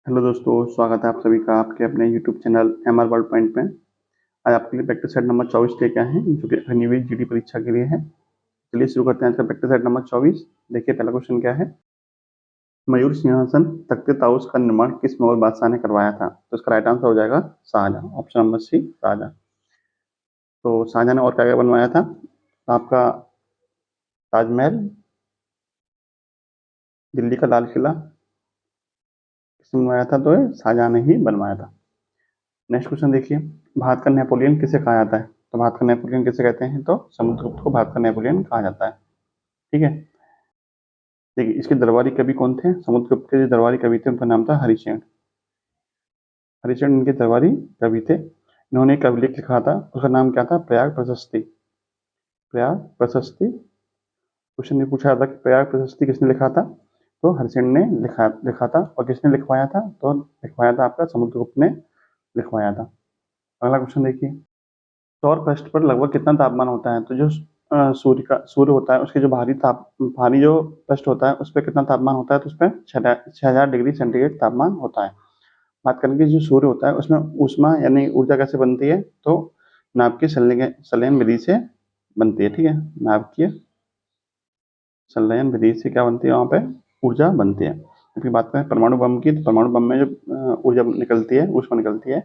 Hello दोस्तों, स्वागत है आप सभी का आपके अपने YouTube channel MR world point में। आज आपके लिए प्रैक्टिस सेट नंबर 24 लेके आए हैं, जो कि अग्निवीर जीडी परीक्षा के लिए है। चलिए शुरू करते हैं आज का प्रैक्टिस सेट नंबर 24। देखिए पहला क्वेश्चन क्या है। मयूर सिंहासन तख्ते ताउस का निर्माण किस मुगल बादशाह ने करवाया था? तो इसका राइट आंसर हो जाएगा Shahjahan. Option number C, Shahjahan. तो शाहजहां ने और क्या क्या बनवाया था? आपका ताजमहल, दिल्ली का लाल किला किसने बनवाया था? तो शाहजहां ने ही बनवाया था। नेक्स्ट क्वेश्चन देखिए, भारत का नेपोलियन किसे कहा जाता है? तो भारत का नेपोलियन किसे कहते हैं? तो समुद्रगुप्त को भारत का नेपोलियन कहा जाता है। ठीक है। देखिए इसके दरबारी कवि कौन थे? समुद्रगुप्त के जो दरबारी कवि थे उनका नाम था हरिश्चंद्र। हरिश्चंद्र इनके दरबारी कवि थे। इन्होंने एक अभिलेख लिखा था, उसका नाम क्या था? प्रयाग प्रशस्ति। प्रयाग प्रशस्ति। क्वेश्चन ये पूछा था कि प्रयाग प्रशस्ति किसने लिखा था? तो हरिश्चंद्र ने लिखा था। और किसने लिखवाया था? तो लिखवाया था आपका समुद्रगुप्त ने लिखवाया था। अगला क्वेश्चन देखिए, सौर पृष्ठ पर लगभग कितना तापमान होता है? तो जो सूर्य होता है उसके जो भारी जो पृष्ठ होता है उस पर कितना तापमान होता है? तो उस पर 6000 डिग्री सेंटीग्रेड तापमान होता है। बात करेंगे जो सूर्य होता है उसमें ऊष्मा यानी ऊर्जा कैसे बनती है? तो नाभिकीय संलयन विधि से बनती है। ठीक है, नाभिकीय संलयन विधि से क्या बनती है? वहां पे ऊर्जा बनती है। फिर बात करें परमाणु बम की, तो परमाणु बम में जो ऊर्जा निकलती है, ऊष्मा निकलती है,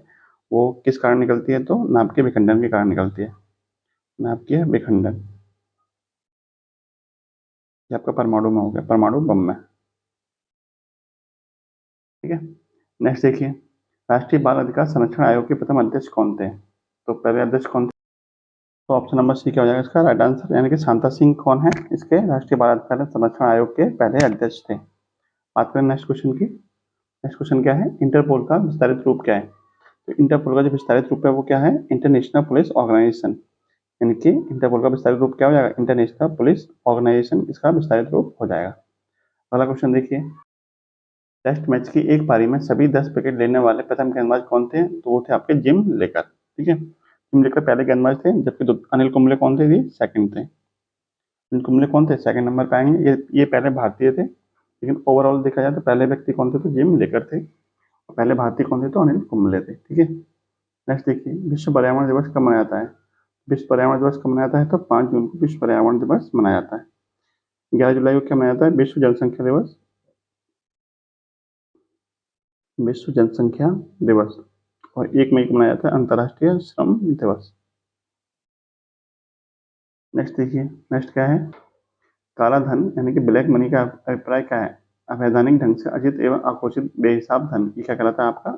वो किस कारण निकलती है? तो नाभिकीय विखंडन के कारण निकलती है। नाभिकीय विखंडन। ये आपका परमाणु में हो गया, परमाणु बम में। ठीक है। नेक्स्ट देखिए, राष्ट्रीय बाल अधिकार संरक्षण आयोग के प्रथम अध्यक्ष कौन थे? तो पहले अध्यक्ष कौन थे? तो ऑप्शन नंबर सी क्या हो जाएगा इसका राइट आंसर? यानी कि शांता सिंह कौन है इसके राष्ट्रीय बाल अधिकार संरक्षण आयोग के पहले अध्यक्ष थे। बात करें नेक्स्ट क्वेश्चन की। नेक्स्ट क्वेश्चन क्या है? इंटरपोल का विस्तारित रूप क्या है? तो इंटरपोल का जो विस्तारित रूप है वो क्या है? International police organization. यानी कि इंटरपोल का विस्तारित रूप क्या हो जाएगा? इंटरनेशनल पुलिस ऑर्गेनाइजेशन इसका विस्तारित रूप हो जाएगा। अगला क्वेश्चन देखिए, टेस्ट मैच की एक पारी में सभी 10 विकेट लेने वाले प्रथम गेंदबाज कौन थे? तो वो थे आपके जिम लेकर। ठीक है, जिम लेकर पहले गेंदबाज थे, जबकि अनिल कुंबले कौन थे? सेकंड थे। अनिल कुंबले कौन थे? सेकंड नंबर पे आएंगे। ये पहले भारतीय थे, लेकिन ओवरऑल देखा जाए तो पहले व्यक्ति कौन थे? तो जिम लेकर थे। पहले भारतीय कौन थे? तो अनिल कुंबले थे। ठीक है। नेक्स्ट देखिए, विश्व पर्यावरण दिवस कब मनाया जाता है? विश्व पर्यावरण दिवस कब मनाया जाता है? तो 5 जून को विश्व पर्यावरण दिवस मनाया जाता है। 11 जुलाई को क्या मनाया जाता है? विश्व जनसंख्या दिवस। विश्व जनसंख्या दिवस। और 1 मई को मनाया जाता है अंतर्राष्ट्रीय श्रम दिवस। नेक्स्ट देखिए, नेक्स्ट क्या है? काला धन यानी कि ब्लैक मनी का अभिप्राय क्या है? अवैधानिक ढंग से अर्जित एवं अघोषित बेहिसाब धन, ये क्या कहलाता है? आपका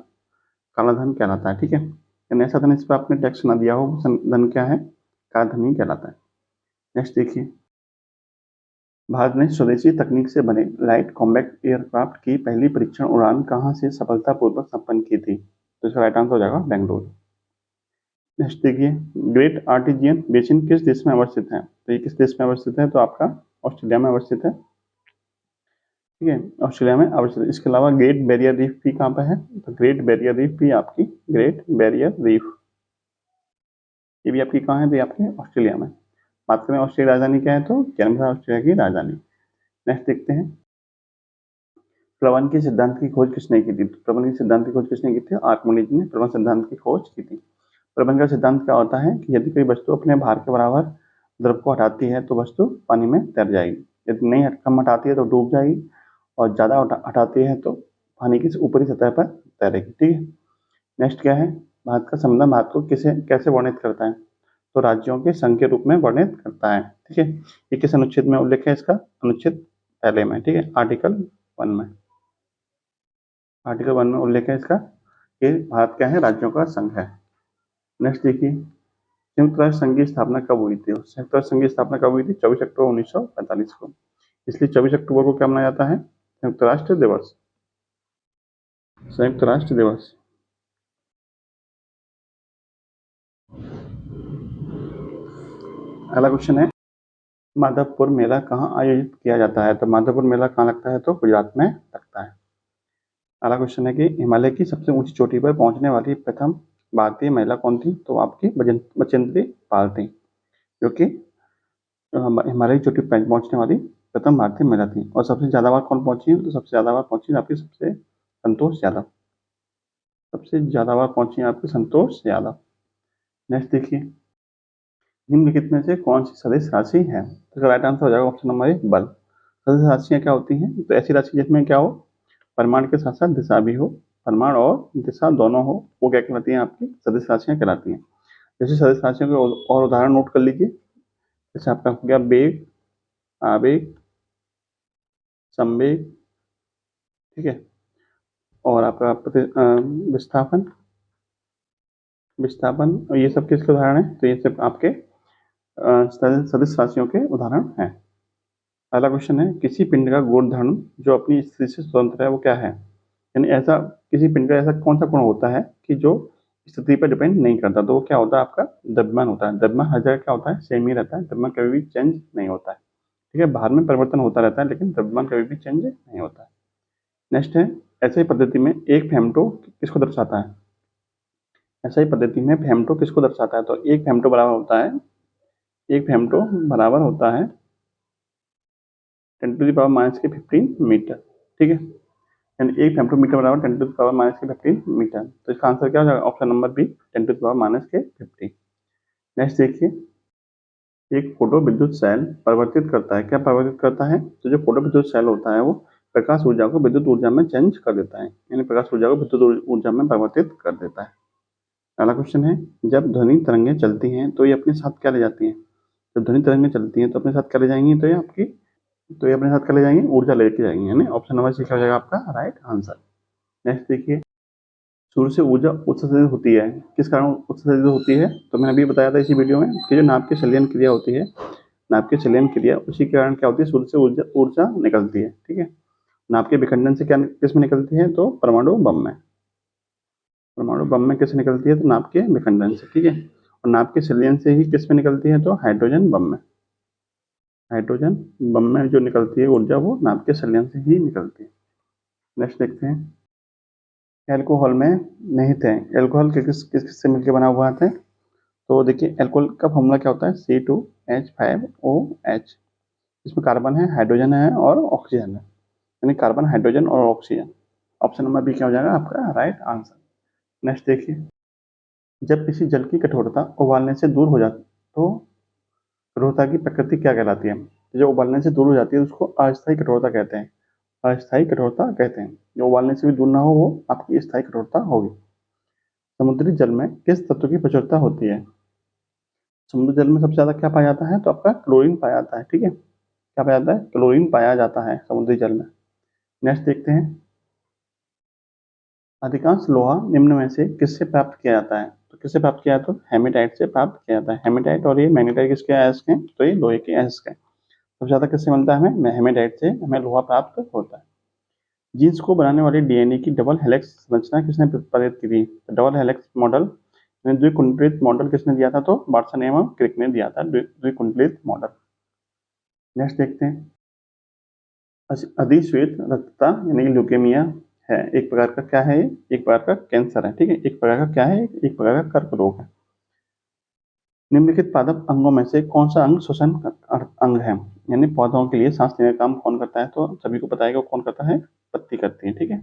काला धन कहलाता है। ठीक है, यानी ऐसा धन इस पर आपने टैक्स ना दिया हो, धन क्या है? काला धन ही कहलाता है। नेक्स्ट देखिए, भारत ने स्वदेशी तकनीक से बने लाइट कॉम्बैट एयरक्राफ्ट की पहली परीक्षण उड़ान कहाँ से सफलतापूर्वक संपन्न की थी? तो इसका राइट आंसर हो जाएगा बेंगलुरु। नेक्स्ट देखिए, ग्रेट आर्टिजियन बेसिन किस देश में अवस्थित है? तो ये किस देश में अवस्थित है? तो आपका ऑस्ट्रेलिया में अवस्थित है। ठीक है, ऑस्ट्रेलिया में अवस्थित है। इसके अलावा ग्रेट बैरियर रीफ भी कहाँ पे है? तो ग्रेट बैरियर रीफ भी आपकी, ग्रेट बैरियर रीफ ये भी आपकी कहाँ है? तो आपके ऑस्ट्रेलिया में। बात करें ऑस्ट्रेलिया राजधानी क्या है? तो कैनबरा ऑस्ट्रेलिया की राजधानी। नेक्स्ट देखते हैं, प्रबंध के सिद्धांत की खोज किसने की थी? प्रबंध के सिद्धांत की खोज किसने की थी? आर्किमिडीज ने प्रबंध सिद्धांत की खोज की थी। प्रबंध का सिद्धांत क्या होता है कि यदि कोई वस्तु अपने भार के बराबर द्रव को हटाती है तो वस्तु पानी में तैर जाएगी, यदि नहीं कम हटाती है तो डूब जाएगी, और ज्यादा हटाती है तो पानी की ऊपरी सतह पर तैरेगी। ठीक है। नेक्स्ट क्या है? भारत का संविधान भारत को कैसे वर्णित करता है? तो राज्यों के संघ के रूप में वर्णित करता है। ठीक है, ये किस अनुच्छेद में उल्लेख है इसका? अनुच्छेद पहले में। ठीक है, आर्टिकल 1 में। आर्टिकल 1 में उल्लेख है इसका कि भारत क्या है? राज्यों का संघ है। नेक्स्ट देखिए, संयुक्त राष्ट्र संघ की स्थापना कब हुई थी? संयुक्त राष्ट्र संघ की स्थापना कब हुई थी? 24 अक्टूबर 1945 को। इसलिए 24 अक्टूबर को क्या मनाया जाता है? संयुक्त राष्ट्र दिवस। संयुक्त राष्ट्र दिवस। अगला क्वेश्चन है, माधवपुर मेला कहाँ आयोजित किया जाता है? तो माधवपुर मेला कहाँ लगता है? तो गुजरात में लगता है। अगला क्वेश्चन है कि हिमालय की सबसे ऊंची चोटी पर पहुंचने वाली प्रथम भारतीय महिला कौन थी? तो आपकी बचेंद्री पाल थी, जो कि हिमालय की चोटी पर पहुंचने वाली प्रथम भारतीय महिला थी। और सबसे ज्यादा बार कौन पहुंची है? तो सबसे ज्यादा बार पहुंची आपकी सबसे संतोष यादव। सबसे ज़्यादा बार पहुंची है आपकी संतोष यादव। नेक्स्ट देखिए, निम्नलिखित में से कौन सी सदिश राशि है? तो इसका राइट आंसर हो जाएगा ऑप्शन नंबर 1 बल। सदिश राशियाँ क्या होती हैं? तो ऐसी राशि जिसमें क्या हो, परिमाण के साथ साथ दिशा भी हो, परिमाण और दिशा दोनों हो, वो क्या कहलाती हैं? आपकी सदिश राशियाँ कहलाती हैं। जैसे सदिश राशियों के और उदाहरण नोट कर लीजिए। जैसे आपका हो गया वेग, आवेग, संवेग, ठीक है, और आपका विस्थापन, विस्थापन, और ये सब किसके उदाहरण है? तो ये सब आपके सदिश राशियों के उदाहरण हैं। पहला क्वेश्चन है, किसी पिंड का गुणधर्म जो अपनी स्थिति से स्वतंत्र है वो क्या है? यानी ऐसा किसी पिंड का ऐसा कौन सा गुण होता है कि जो स्थिति पर डिपेंड नहीं करता? तो वो क्या होता है? आपका द्रव्यमान होता है। द्रव्यमान हर जगह क्या होता है? सेम ही रहता है। द्रव्यमान कभी भी चेंज नहीं होता है, ठीक है, बाहर में परिवर्तन होता रहता है लेकिन द्रव्यमान कभी भी चेंज नहीं होता है। नेक्स्ट है, ऐसे ही पद्धति में एक फेमटो किसको दर्शाता है? ऐसा ही पद्धति में फेमटो किसको दर्शाता है? तो एक फेमटो बराबर होता है, एक फेमटो बराबर होता है 10⁻⁻15 मीटर, ठीक है, यानी एक फेमटोमीटर बराबर 10⁻⁻15 मीटर। तो इसका आंसर क्या हो जाएगा? Option number B 10⁻⁻50। नेक्स्ट देखिए, एक फोटो विद्युत सेल परिवर्तित करता है, क्या परिवर्तित करता है? तो जो फोटो विद्युत सेल होता है वो प्रकाश ऊर्जा को विद्युत ऊर्जा में चेंज कर देता है, यानी प्रकाश ऊर्जा को विद्युत ऊर्जा में परिवर्तित कर देता है। अगला क्वेश्चन है, जब ध्वनि तरंगें चलती हैं तो ये अपने साथ क्या ले जाती हैं? जब ध्वनि तरंगें चलती हैं तो अपने साथ क्या ले जाएंगी? तो ये अपने साथ क्या ले जाएंगी? ऊर्जा लेके जाएंगी, यानी ऑप्शन नंबर सी क्या हो जाएगा आपका राइट आंसर। नेक्स्ट देखिए, सूर्य से ऊर्जा उत्सर्जित होती है, किस कारण उत्सर्जित होती है? तो मैंने अभी बताया था इसी वीडियो में कि जो नाभ की संलयन क्रिया होती है, नाभ की संलयन क्रिया, उसी के कारण क्या होती है? सूर्य से ऊर्जा ऊर्जा निकलती है, ठीक है। नाभ के विखंडन से क्या किस में निकलती है? तो परमाणु बम में। परमाणु बम में किस निकलती है? तो नाभ के विखंडन से, ठीक है। और नाभ के संलयन से ही किस में निकलती है? तो हाइड्रोजन बम में। हाइड्रोजन बम में जो निकलती है ऊर्जा वो नाभ के संलयन से ही निकलती है। नेक्स्ट देखते हैं, एल्कोहल में निहित है, एल्कोहल किस किस किस से मिलकर बना हुआ है? तो देखिए, एल्कोहल का फॉर्मूला क्या होता है? C2H5OH। इसमें कार्बन है, हाइड्रोजन है और ऑक्सीजन है, यानी कार्बन, हाइड्रोजन और ऑक्सीजन। ऑप्शन नंबर बी क्या हो जाएगा आपका राइट आंसर। नेक्स्ट देखिए, जब किसी जल की कठोरता उबालने से दूर हो जाती तो कठोरता की प्रकृति क्या कहलाती है? जो उबालने से दूर हो जाती है उसको अस्थायी कठोरता कहते हैं। अस्थायी कठोरता कहते हैं। जो उबालने से भी दूर ना हो वो आपकी स्थायी कठोरता होगी। समुद्री जल में किस तत्व की प्रचुरता होती है? समुद्री जल में सबसे ज्यादा क्या पाया जाता है? तो आपका क्लोरीन पाया जाता है, ठीक है। क्या पाया जाता है? क्लोरीन पाया जाता है समुद्री जल में। नेक्स्ट देखते हैं, अधिकांश लोहा निम्न में से किससे प्राप्त किया जाता है? तो किससे प्राप्त किया जाता है? तो हेमेटाइट से प्राप्त किया जाता है। हेमेटाइट और ये मैग्नेटाइट किसके अयस्क हैं? तो ये लोहे के अयस्क हैं। सबसे ज्यादा किससे मिलता है? हमें हेमेटाइट से हमें लोहा प्राप्त होता है। जीन्स को बनाने वाली डीएनए की डबल हेलिक्स संरचना किसने प्रतिपादित की थी? तो डबल हेलिक्स मॉडल, द्विकुंडलित मॉडल किसने दिया था? तो वाटसन एवं क्रिक ने दिया था द्विकुंडलित मॉडल। नेक्स्ट देखते हैं, अधिश्वेत रक्तता यानी ल्यूकेमिया है एक प्रकार का क्या है? एक प्रकार का कैंसर है, ठीक है। एक प्रकार का क्या है? एक प्रकार का कर्क रोग है। निम्नलिखित पादप अंगों में से कौन सा अंग श्वसन अंग है? यानी पौधों के लिए सांस लेने का काम कौन करता है? तो सभी को पता है कि वो कौन करता है? पत्ती करती है, ठीक है।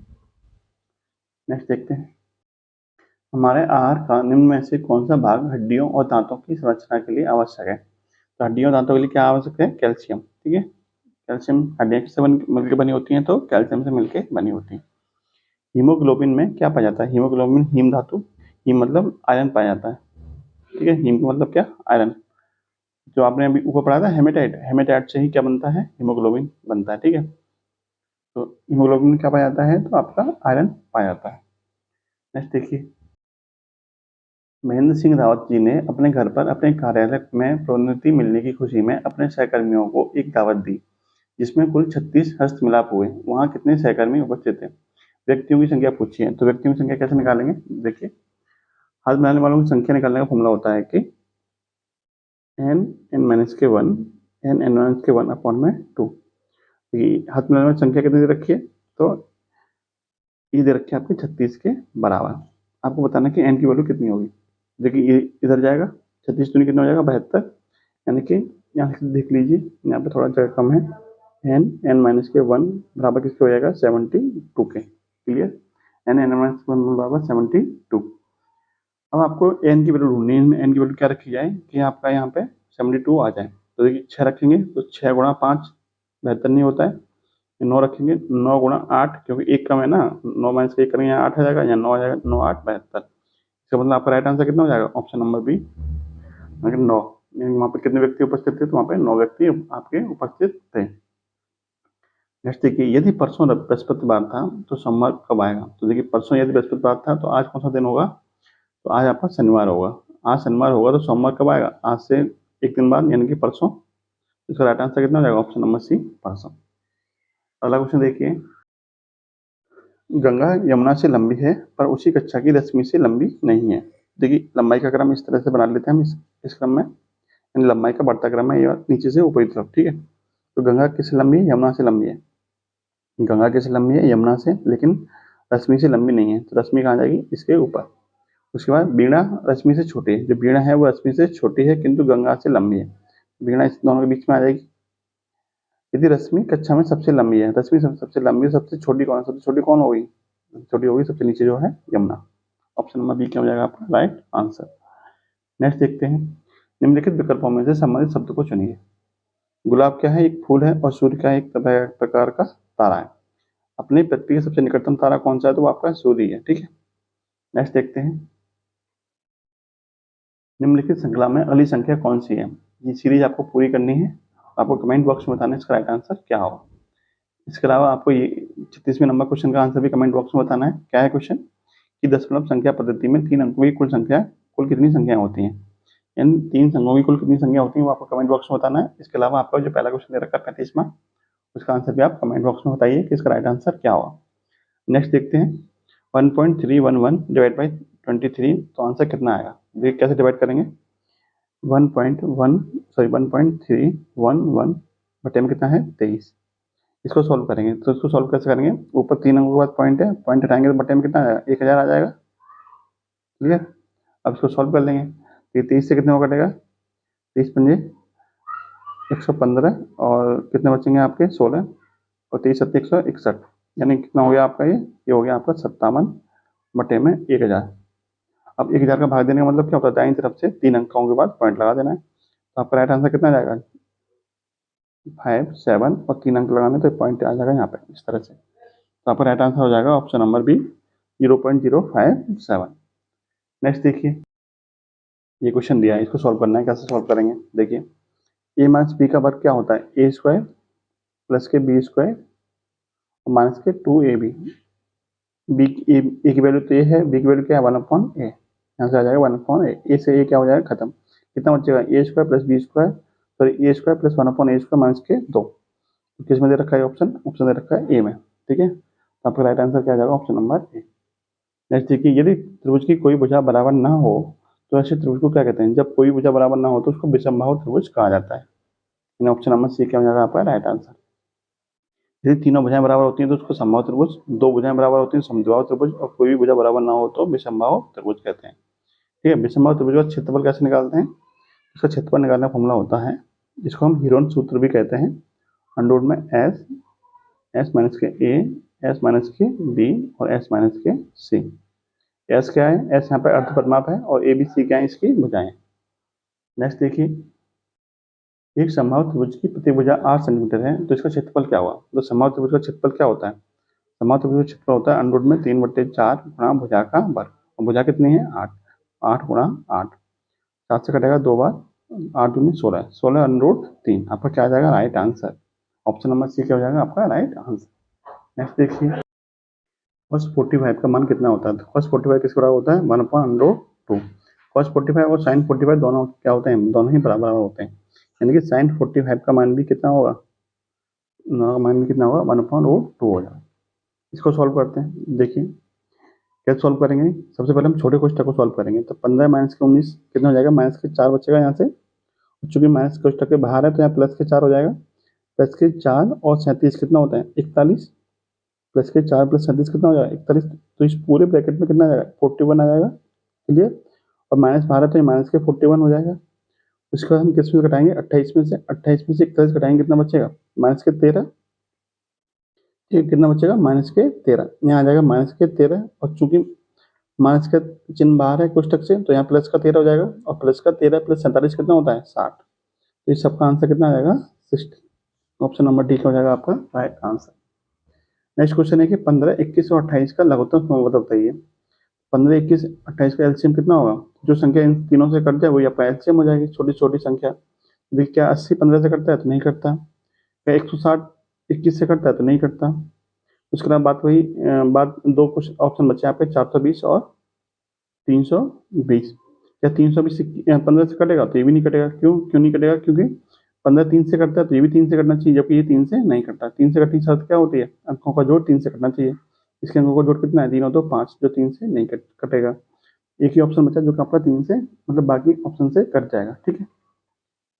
नेक्स्ट देखते हैं, हमारे आहार का निम्न में से कौन सा भाग हड्डियों और दांतों की संरचना के लिए आवश्यक है? तो हड्डियों और दांतों के लिए क्या आवश्यक है? कैल्शियम, ठीक है। कैल्शियम हड्डियां किससे मिलकर बनी होती हैं? तो कैल्शियम से मिलकर बनी होती है। हीमोग्लोबिन में क्या पाया जाता है? हीमोग्लोबिन हीम धातु, हीम मतलब आयरन पाया जाता है, ठीक है। हीम का मतलब क्या? आयरन। जो आपने अभी ऊपर पढ़ा था हेमेटाइट, हेमेटाइट से ही क्या बनता है? हीमोग्लोबिन बनता है, ठीक है। तो हीमोग्लोबिन में क्या पाया जाता है? तो आपका आयरन पाया जाता है। नेक्स्ट देखिए, महेंद्र सिंह रावत जी ने अपने घर पर अपने कार्यालय में प्रोन्नति मिलने की खुशी में अपने सहकर्मियों को एक दावत दी जिसमें कुल 36 हस्तमिलाप हुए। वहां कितने सहकर्मी उपस्थित थे? व्यक्तियों की संख्या पूछी है, तो व्यक्तियों की संख्या कैसे निकालेंगे? देखिए, हाथ मिलाने वालों की संख्या निकालने का फॉर्मूला होता है कि n(n-1) n(n-1) 2। हाथ मिलाने वाली संख्या कितनी दे रखी है? तो ये दे रखी है आपकी 36 के बराबर। आपको बताना कि n की वैल्यू कितनी होगी। देखिए ये इधर जाएगा, 36 दूनी कितना हो जाएगा? 72, यानी कि यहाँ से देख लीजिए, यहाँ पे थोड़ा जगह कम है। n(n-1) बराबर किसके हो जाएगा? 72 के। क्लियर। एन एन माइनस 1 बराबर 72। अब आपको एन की वैल्यू ढूंढनी है, एन की वैल्यू क्या रखी जाए कि आपका यहाँ पे 72 आ जाए। तो देखिए 6 रखेंगे तो 6 गुणा 5 बेहतर नहीं होता है, 9 रखेंगे 9 गुणा 8, क्योंकि एक कम है ना, 9 माइनस 1 करेंगे 8 आ जाएगा, या 9 आ जाएगा, 9 8 72। इसका मतलब आपका राइट आंसर कितना हो जाएगा, ऑप्शन नंबर बी, 9। वहाँ पे कितने व्यक्ति उपस्थित थे, तो वहाँ पे 9 व्यक्ति आपके उपस्थित थे। नेक्स्ट देखिए, यदि परसों बृहस्पतिवार था तो सोमवार कब आएगा। तो देखिए परसों यदि बृहस्पतिवार था तो आज कौन सा दिन होगा, तो आज आपका शनिवार होगा। आज शनिवार होगा तो सोमवार कब आएगा, आज से एक दिन बाद, यानी कि परसों। इसका राइट आंसर कितना हो जाएगा, ऑप्शन नंबर सी, परसों। अगला क्वेश्चन देखिए, गंगा यमुना से लंबी है पर उसी कक्षा की रश्मि से लंबी नहीं है। देखिए लंबाई का क्रम इस तरह से बना लेते हैं हम, इस क्रम में, यानी लंबाई का बढ़ता क्रम है ये नीचे से ऊपरी तरफ, ठीक है। तो गंगा किससे लंबी है, यमुना से लंबी है। गंगा किससे लंबी है, यमुना से, लेकिन रश्मि से लंबी नहीं है। तो रश्मि कहाँ जाएगी, इसके ऊपर। उसके बाद वीणा रश्मि से छोटी है, जो वीणा है वो रश्मि से छोटी है किंतु गंगा से लंबी है। वीणा इस दोनों के बीच में आ जाएगी। यदि रश्मि कक्षा में सबसे लंबी है, रश्मि सबसे लंबी, सबसे छोटी कौन, सबसे छोटी कौन होगी, छोटी होगी सबसे नीचे जो है यमुना। ऑप्शन नंबर बी क्या हो जाएगा आपका राइट आंसर। नेक्स्ट देखते हैं, निम्नलिखित विकल्पों में से संबंधित शब्द को चुनिए। गुलाब क्या है, एक फूल है, और सूर्य क्या है, एक प्रकार का तारा है। अपनी पृथ्वी का सबसे निकटतम तारा कौन सा है, तो वो आपका सूर्य है, ठीक है। नेक्स्ट देखते हैं, निम्नलिखित श्रृंखला में अगली संख्या कौन सी है। ये सीरीज आपको पूरी करनी है, आपको कमेंट बॉक्स में बताना है इसका राइट आंसर क्या होगा। इसके अलावा आपको ये 36वें नंबर क्वेश्चन का आंसर भी कमेंट बॉक्स में बताना है। क्या है क्वेश्चन, कि दशमलव संख्या पद्धति में 3 अंकों की कुल संख्या, कुल कितनी संख्याएं होती हैं, यानी 3 अंकों की कुल कितनी संख्या होती है, वो आपको कमेंट बॉक्स में बताना है। इसके अलावा आपका जो पहला क्वेश्चन दे रखा है 35वां, उसका आंसर भी आप कमेंट बॉक्स में बताइए कि इसका राइट आंसर क्या होगा। नेक्स्ट देखते हैं, 1.311 डिवाइड बाई 23, तो आंसर कितना आएगा। देखिए कैसे डिवाइड करेंगे, 1.311 बटे में कितना है 23। इसको सॉल्व करेंगे, तो इसको सॉल्व कैसे करेंगे, ऊपर 3 अंकों के बाद पॉइंट है, पॉइंट हटाएंगे तो बटे में कितना आएगा 1000 आ जाएगा, क्लियर। अब इसको सॉल्व कर लेंगे, तो ये 23 से कितने को कटेगा, 23 पंजे 115, और कितने बचेंगे आपके 16, और 23 सत्ते 161, यानी कितना हो गया आपका, ये हो गया आपका 57 बटे में 1000। अब 1000 का भाग देने का मतलब क्या होता है, दाईं तरफ से 3 अंकों के बाद पॉइंट लगा देना है। तो आपका राइट आंसर कितना जाएगा, 5 7, और 3 अंक लगाने तो पॉइंट आ जाएगा यहाँ पे इस तरह से। तो आपका राइट आंसर हो जाएगा ऑप्शन नंबर बी, 0.057। नेक्स्ट देखिए, ये क्वेश्चन दिया है, इसको सॉल्व करना है। कैसे सॉल्व करेंगे, देखिए ए माइनस बी का वर्ग क्या होता है, ए स्क्वायर प्लस के बी स्क्वायर माइनस के 2ab। बी ए की वैल्यू तो ए है, बी की वैल्यू क्या है 1/a, यहाँ से आ जाएगा 1/a। ए से ए क्या हो जाएगा खत्म, कितना बचेगा A square plus B square, sorry A square plus 1/a square minus के 2। किस में दे रखा है ऑप्शन, ऑप्शन दे रखा है ए में, ठीक है। तो आपका राइट आंसर क्या आ जाएगा, ऑप्शन नंबर ए। नेक्स्ट देखिए, यदि त्रिभुज की कोई भुजा बराबर ना हो तो ऐसे त्रिभुज को क्या कहते हैं, जब कोई भुजा बराबर ना हो तो उसको विषमबाहु त्रिभुज कहा जाता है। ऑप्शन नंबर सी क्या हो जाएगा आपका राइट आंसर। यदि तीनों भुजाएं बराबर होती हैं तो उसको समबाहु त्रिभुज, 2 भुजाएं बराबर होती हैं समद्विबाहु त्रिभुज, और कोई भी भुजा बराबर ना हो तो विषमबाहु त्रिभुज कहते हैं, ठीक है। विषमबाहु त्रिभुज का क्षेत्रफल कैसे निकालते हैं, इसका क्षेत्रफल निकालने का फॉर्मूला होता है, जिसको हम हीरोन सूत्र भी कहते हैं, अंडर में एस माइनस के ए, एस माइनस के बी, और एस माइनस के सी। एस क्या है, एस यहाँ पे अर्ध परिमाप है, और ए बी सी क्या है, इसकी भुजाएं। नेक्स्ट देखिए, एक समबाहु त्रिभुज की प्रति भुजा 8 सेंटीमीटर है तो इसका क्षेत्रफल क्या हुआ। तो समबाहु त्रिभुज का क्षेत्रफल क्या होता है, समबाहु त्रिभुज का क्षेत्रफल होता है अंडर में 3/4 गुणा भुजा का वर्ग, और भुजा कितनी है 8, 8 गुणा 8, 7 से कटेगा 2 बार, 8 दूनी 16, 16 अंडर 3। आपका क्या आ जाएगा right answer, option number C क्या हो जाएगा आपका राइट आंसर। नेक्स्ट देखिए, cos 45 का मान कितना होता है, तो cos 45 किस बराबर होता है 1/√2। cos 45 और sin 45 दोनों क्या होते हैं, दोनों ही बराबर होते हैं, यानी कि sin 45 का मान भी कितना होगा, मान भी कितना होगा 1/√2 होगा। इसको सॉल्व करते हैं, देखिए कैसे सॉल्व करेंगे। सबसे पहले हम छोटे कोष्ठक को सॉल्व करेंगे, तो 15 माइनस के 19 कितना हो जाएगा, माइनस के 4 बचेगा यहाँ से, चूंकि माइनस कोष्ठक के बाहर है तो यहाँ प्लस के 4 हो जाएगा, प्लस के 4 और 37 कितना होता है 41, प्लस के 4 प्लस 37 कितना हो जाएगा 41। तो इस पूरे ब्रैकेट में कितना आ जाएगा 41 आ जाएगा, क्लियर। और माइनस बाहर है तो माइनस के 41 हो जाएगा। उसके बाद हम किस में घटाएंगे 28 में से 41 घटाएंगे कितना बचेगा माइनस के 13, ठीक है, कितना बचेगा -13, यहाँ आ जाएगा -13, और चूंकि माइनस का चिन्ह बाहर है कोष्टक से, तो यहाँ प्लस का 13 हो जाएगा, और प्लस का 13 प्लस 47 कितना होता है 60। तो इस सबका आंसर कितना आ जाएगा 60। ऑप्शन नंबर डी का हो जाएगा आपका राइट आंसर। नेक्स्ट क्वेश्चन है कि 15, 21 और 28 का लघुत्तम समूह बताइए। 15, 21, 28 का एलसीएम कितना होगा? जो संख्या इन तीनों से कट जाए वही आपका एलसीएम हो जाएगी, छोटी छोटी संख्या। देखिए, क्या 80 15 से कटता है? तो नहीं कटता। क्या 160 21 से कटता है? तो नहीं कटता। उसके बाद बात वही बात दो कुछ ऑप्शन बचे यहाँ पे, 420 और 320। क्या 320 15 से कटेगा? तो ये भी नहीं कटेगा। क्यों नहीं कटेगा? क्योंकि 15 3 से कटता है, तो ये भी 3 से कटना चाहिए, जबकि ये 3 से नहीं कटता। 3 से कटने की शर्त क्या होती है? अंकों का जोड़ 3 से कटना चाहिए। इसके अंकों का जोड़ कितना है? 3 और 2 5, जो 3 से नहीं कटेगा। एक ही ऑप्शन बचा जो कि आपका 3 से, मतलब बाकी ऑप्शन से कट जाएगा। ठीक है,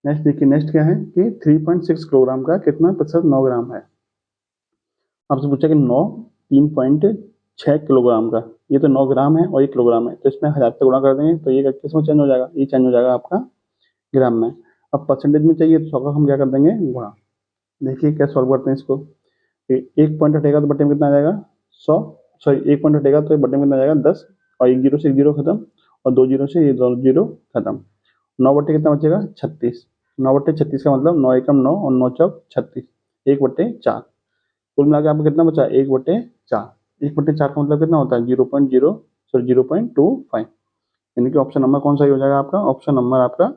नेक्स्ट देखिए, नेक्स्ट क्या है कि 3.6 किलोग्राम का कितना प्रतिशत 9 ग्राम है? आपसे पूछा कि 9 3.6 किलोग्राम का, ये तो 9 ग्राम है और 1 किलोग्राम है, तो इसमें 1000 से गुणा कर देंगे तो ये किस में चेंज हो जाएगा? ये चेंज हो जाएगा आपका ग्राम में। अब परसेंटेज में चाहिए तो 100 का हम क्या कर देंगे? गुणा। देखिए क्या सॉल्व करते हैं इसको। एक पॉइंट हटेगा तो बटे में कितना आ जाएगा? 100। सॉरी, एक पॉइंट हटेगा तो बटे में कितना आ जाएगा? 10, और एक जीरो से एक जीरो खत्म, और 2 जीरो से ये 2 जीरो खत्म। 9 बटे कितना बचेगा? 36। 9 बटे 36 का मतलब 9 एकम 9 और 9 चौक 36, 1/4। कुल मिला के आपको कितना बचा? 1/4। 1/4 का मतलब कितना होता है? 0.25, यानी कि ऑप्शन नंबर कौन सा ही हो जाएगा आपका? ऑप्शन नंबर आपका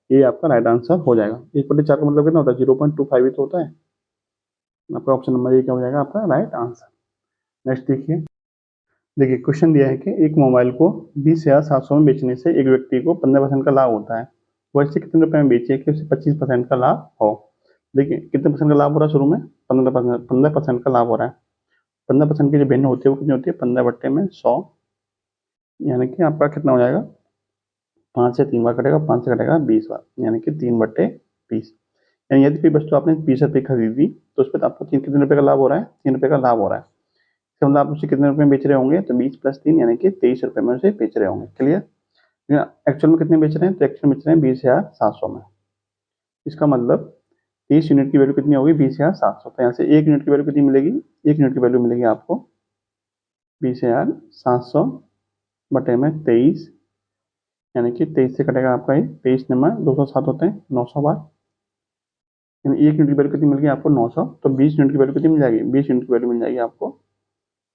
ये आपका राइट आंसर हो जाएगा। 1/4 का मतलब कितना होता है? 0.25 ही तो होता है। आपका ऑप्शन नंबर ये क्या हो जाएगा? आपका राइट आंसर। नेक्स्ट देखिए, क्वेश्चन दिया है कि एक मोबाइल को 20,700 में बेचने से एक व्यक्ति को 15% का लाभ होता है। वो ऐसे कितने रुपए में बेचे कि उसे 25% का लाभ हो? देखिए, कितने परसेंट का लाभ हो रहा है शुरू में? 15% का लाभ हो रहा है। 15% की जो भिन्न होती है वो कितनी होती है? 15 बट्टे में 100, यानी कि आपका कितना हो जाएगा? 5 से 3 बार कटेगा, 5 से कटेगा 20 बार, यानी कि 3/20। यानी यदि कोई वस्तु आपने 20 रुपये खरीदी तो उस पर आपको कितने रुपए का लाभ हो रहा है? 3 रुपये का लाभ हो रहा है। इसका मतलब आप उसे कितने रुपए में बेच रहे होंगे? तो 20 + 3 यानी कि 23 रुपये में उसे बेच रहे होंगे। क्लियर? एक्चुअल में कितने बेच रहे हैं? तो एक्चुअल में बेच रहे हैं 20,700 में। इसका मतलब 30 यूनिट की वैल्यू कितनी होगी? 20,700। तो यहाँ से 1 यूनिट की वैल्यू कितनी मिलेगी? 1 यूनिट की वैल्यू मिलेगी आपको 20,700 बटे में 23, यानी कि 23 से कटेगा आपका ये 23 नंबर 207 होते हैं 900 बार, यानी 1 यूनिट की वैल्यू कितनी मिल गई आपको? 900। तो 20 यूनिट की वैल्यू कितनी मिल जाएगी? 20 यूनिट की वैल्यू मिल जाएगी आपको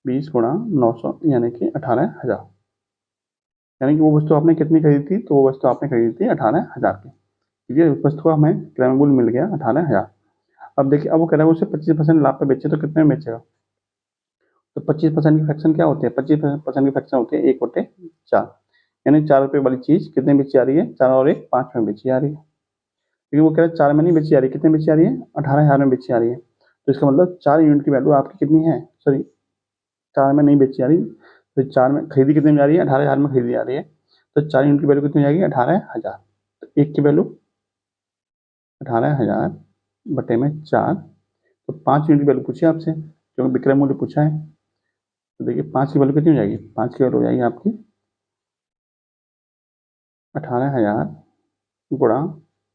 20 गुणा 900, यानी कि 18,000। यानी कि वो वस्तु आपने कितनी खरीदी थी? तो वो वस्तु आपने खरीदी थी 18,000 की। ठीक है, उस वस्तु का हमें क्रय मूल्य मिल गया 18,000। अब देखिए, अब वो कह रहा है उसे 25% लाभ पे बेचे, तो कितने में बेचेगा? तो 25% की फ्रैक्शन क्या होती है? 25% की फ्रैक्शन होती है 1/4, यानी 4 रुपये वाली चीज कितने बेची जा रही है? 4 और 1 5 में बेची जा रही है। लेकिन वो कह रहा है 4 में नहीं बेची जा रही, कितने बेची जा रही है? 18,000 में बेची जा रही है। तो इसका मतलब 4 यूनिट की वैल्यू आपकी कितनी है? सॉरी, 4 में नहीं बेची जा रही, तो 4 में खरीदी कितने में जा रही है? 18,000 में खरीदी जा रही है। तो 4 यूनिट की वैल्यू कितनी हो जाएगी? 18,000। तो एक की वैल्यू 18,000 बटे में 4, तो 5 यूनिट की वैल्यू पूछी आपसे, क्योंकि विक्रय मूल्य पूछा है। तो देखिए 5 की वैल्यू कितनी हो जाएगी? 5 की वैल्यू हो जाएगी आपकी 18,000 गुणा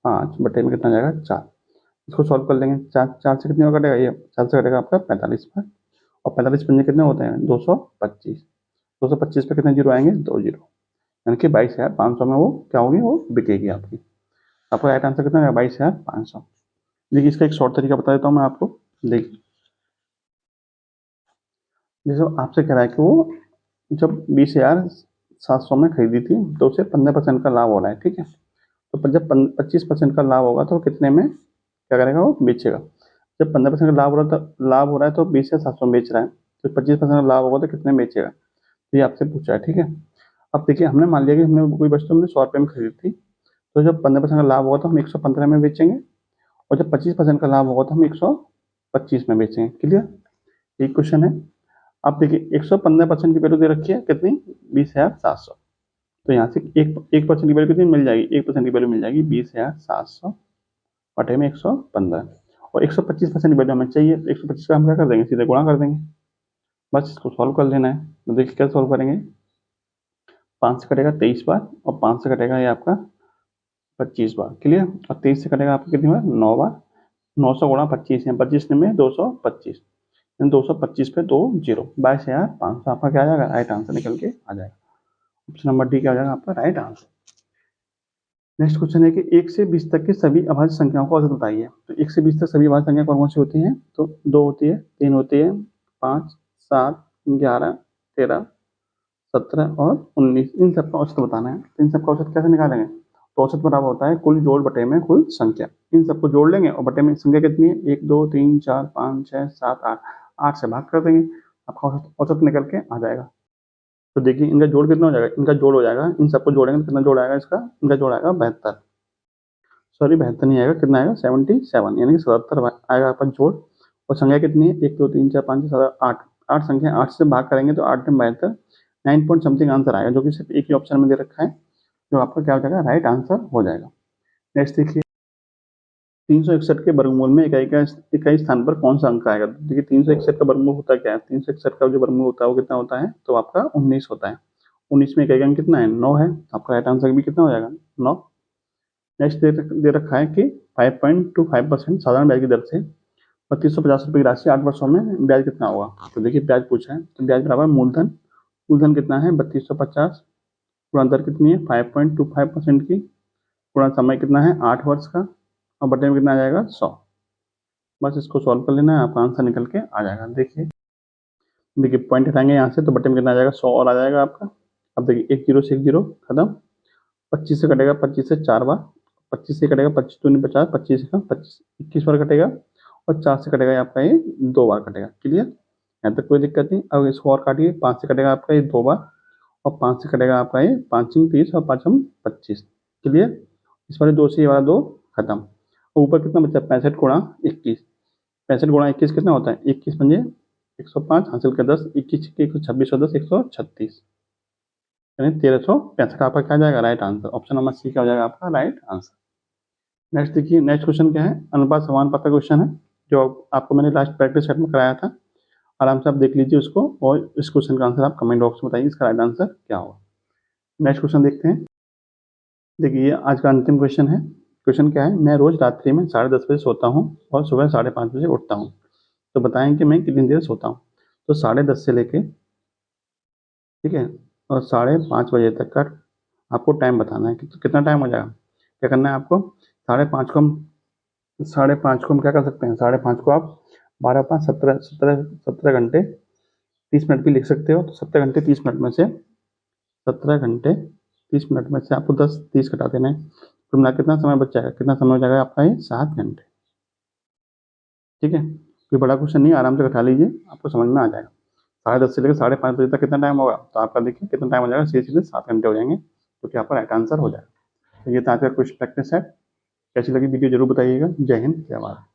5 बटे में कितना जाएगा? 4। इसको सॉल्व कर लेंगे। 4 से कितने कटेगा? ये 4 से कटेगा आपका 45 पर, और 45 पंजे कितने होते हैं? 225। 225 पे कितने जीरो आएंगे? 2 जीरो, यानी कि 22,500 में वो क्या होगी? वो बिकेगी आपकी। आपका राइट आंसर कितना है? 22,500। देखिए, इसका एक शॉर्ट तरीका बता देता हूँ मैं आपको। देखिए, जैसे आपसे कह रहा है कि वो जब 20,700 में खरीदी थी तो उसे 15% का लाभ हो रहा है। ठीक है, तो जब 25% का लाभ होगा तो कितने में क्या करेगा? वो बेचेगा। जब 15% का लाभ हो रहा है तो 20,700 में बेच रहा है, तो 25% का लाभ होगा तो कितने में बेचेगा? तो ये आपसे पूछा है। ठीक है, अब देखिए, हमने मान लिया कि हमने कोई वस्तु हमने 100 रुपये में खरीदी थी, तो जब 15% का लाभ होगा तो हम 115 में बेचेंगे, और जब 25% का लाभ होगा तो हम 125 में बेचेंगे। क्लियर? एक क्वेश्चन है। अब देखिए, 115% की वैल्यू दे रखी है कितनी? 20,700। तो यहाँ से 1% की वैल्यू कितनी मिल जाएगी? 1% की वैल्यू मिल जाएगी 20,700 बटे में 115, और 125% की वैल्यू हमें चाहिए, तो 125 का हम क्या कर देंगे? सीधे गुणा कर देंगे। बस इसको सॉल्व कर लेना है। तो देखिए क्या सॉल्व करेंगे। 5 से कटेगा 23 बार, और 5 से कटेगा ये आपका 25 बार। क्लियर? और 23 से कटेगा आपका कितनी बार? 9 बार। 900 गुणा 25 है, 25 में 225, 225 पे 2 जीरो, 22,500 आपका क्या आ जाएगा, राइट आंसर निकल के आ जाएगा। ऑप्शन नंबर डी क्या हो जाएगा आपका राइट आंसर। नेक्स्ट क्वेश्चन है कि 1 से 20 तक की सभी अभाज्य संख्याओं को औसत बताइए। तो 1 से 20 तक सभी अभाज्य संख्या कौन कौन सी होती हैं, तो 2 होती है, 3 होती है, 5, 7, 11, 13, 17 और 19, इन सबका औसत बताना है। तो इन सबका औसत कैसे निकालेंगे, तो औसत बराबर होता है कुल जोड़ बटे में कुल संख्या। इन सबको जोड़ लेंगे और बटे में संख्या कितनी है, 1, 2, 3, 4, 5, 6, 7, 8, 8 से भाग कर देंगे, आपका औसत निकल के आ जाएगा। तो देखिए इनका जोड़ कितना हो जाएगा, इनका जोड़ हो जाएगा, इन सबको जोड़ेंगे तो कितना जोड़ आएगा इसका, इनका जोड़ आएगा 72, सॉरी 72 नहीं आएगा, कितना आएगा 77, यानी कि 77 आएगा आपका जोड़। और संख्या कितनी है, 1, 2, 3, 4, 5, 6, 7, 8, 8 संख्या, 8 से भाग करेंगे तो 8 में 72, 9 पॉइंट समथिंग आंसर आएगा, जो कि सिर्फ एक ही ऑप्शन में दे रखा है, जो आपका क्या हो जाएगा राइट आंसर हो जाएगा। नेक्स्ट देखिए 361 के वर्गमूल में इकाई स्थान पर कौन सा अंक आएगा। देखिए 361 का वर्गमूल होता क्या है, 361 का जो वर्गमूल होता है वो कितना होता है, तो आपका 19 होता है। 19 में इकाई अंक कितना है, 9 है, आपका राइट आंसर भी कितना हो जाएगा 9। नेक्स्ट दे रखा है कि 5.25% साधारण ब्याज की दर से 3250 रुपये की राशि 8 वर्षों में ब्याज कितना होगा। तो देखिए ब्याज पूछा है, तो ब्याज बराबर मूलधन, मूलधन कितना है 3250, गुणा दर कितनी है 5.25% की, गुणा समय कितना है 8 वर्ष का, और बटे में कितना आ जाएगा 100। बस इसको सॉल्व कर लेना है, आपका आंसर निकल के आ जाएगा। देखिए पॉइंट हटाएंगे यहाँ से तो बटे में कितना आ जाएगा 100 और आ जाएगा आपका। अब देखिए 1 जीरो से 1 जीरो खत्म, 25 से कटेगा 25 से 4 बार, 25 से कटेगा 25 दूनी 50, 25 का 25 21 बार कटेगा, और 4 से कटेगा आपका ये 2 बार कटेगा। क्लियर, यहाँ तक कोई दिक्कत नहीं। अब इसको और काटिए, 5 से कटेगा आपका ये 2 बार, और 5 से कटेगा आपका ये 5 30 और 5 25। क्लियर, इस वाले 2 से ये वाला 2 खत्म, और ऊपर कितना बचा 65 गुणा 21, 65 गुणा 21 कितना होता है 21 पंजे 105, हासिल के 10, 21 के 126 और 10 136, यानी 1365 आपका क्या जाएगा right answer. Option number C क्या हो जाएगा आपका राइट आंसर। नेक्स्ट देखिए, नेक्स्ट क्वेश्चन क्या है, अनुपात समानुपात का क्वेश्चन है, जो आपको मैंने लास्ट प्रैक्टिस सेट में कराया था। आराम से आप देख लीजिए उसको, और इस क्वेश्चन का आंसर आप कमेंट बॉक्स में बताइए इसका राइट आंसर क्या होगा। नेक्स्ट क्वेश्चन देखते हैं। देखिए ये आज का अंतिम क्वेश्चन है। क्वेश्चन क्या है, मैं रोज रात्रि में 10:30 बजे सोता हूँ और सुबह 5:30 बजे उठता हूँ, तो बताएं कि मैं कितनी देर सोता हूँ। तो 10:30 से लेके, ठीक है, और 5:30 बजे तक का आपको टाइम बताना है कि तो कितना टाइम हो जाएगा। क्या करना है आपको, 5:30 को हम 5:30 को हम क्या कर सकते हैं, 5:30 को आप 12 5 17 17 17 घंटे 30 मिनट भी लिख सकते हो। तो 17 घंटे 30 मिनट में से 17 घंटे 30 मिनट में से आपको 10 30 घटा देना है, तो मिला कितना समय बच जाएगा, कितना समय हो जाएगा आपका ये 7 घंटे। ठीक है, कोई बड़ा क्वेश्चन नहीं, आराम से घटा लीजिए, आपको समझ में आ जाएगा। 10:30 से लेकर 5:30 बजे तक कितना टाइम होगा, तो आपका देखिए कितना टाइम हो जाएगा, सीधे सीधे 7 घंटे हो जाएंगे, जो कि आपका राइट आंसर हो जाएगा। तो ये था आपका क्वेश्चन प्रैक्टिस है। कैसी लगी वीडियो जरूर बताइएगा। जय हिंद जय भारत।